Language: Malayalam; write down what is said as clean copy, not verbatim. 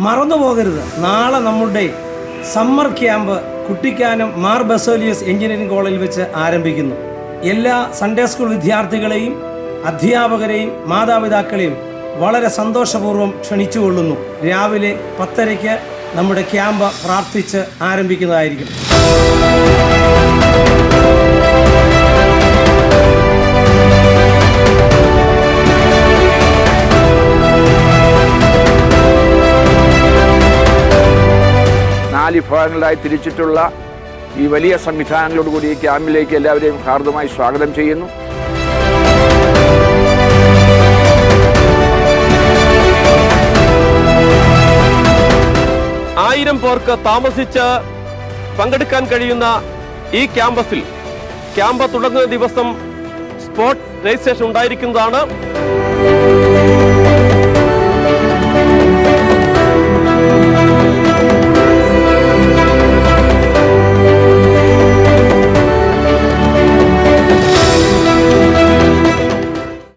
മറന്നു പോകരുത്, നാളെ നമ്മുടെ summer camp Kuttikkanam Mar Baselios engineering കോളേജിൽ വെച്ച് ആരംഭിക്കുന്നു. എല്ലാ സൺഡേ സ്കൂൾ വിദ്യാർത്ഥികളെയും അധ്യാപകരെയും മാതാപിതാക്കളെയും വളരെ സന്തോഷപൂർവ്വം ക്ഷണിച്ചുകൊള്ളുന്നു. രാവിലെ 10:30 നമ്മുടെ ക്യാമ്പ് പ്രാർത്ഥിച്ച് ആരംഭിക്കുന്നതായിരിക്കും. നാല് വിഭാഗങ്ങളായി തിരിച്ചിട്ടുള്ള ഈ വലിയ സംവിധാനങ്ങളോടുകൂടി ഈ ക്യാമ്പിലേക്ക് എല്ലാവരെയും ഹാർദമായി സ്വാഗതം ചെയ്യുന്നു. ആയിരം പേർക്ക് താമസിച്ച് പങ്കെടുക്കാൻ കഴിയുന്ന ഈ ക്യാമ്പസിൽ ക്യാമ്പ് തുടങ്ങുന്ന ദിവസം സ്പോട്ട് രജിസ്ട്രേഷൻ ഉണ്ടായിരിക്കുന്നതാണ്.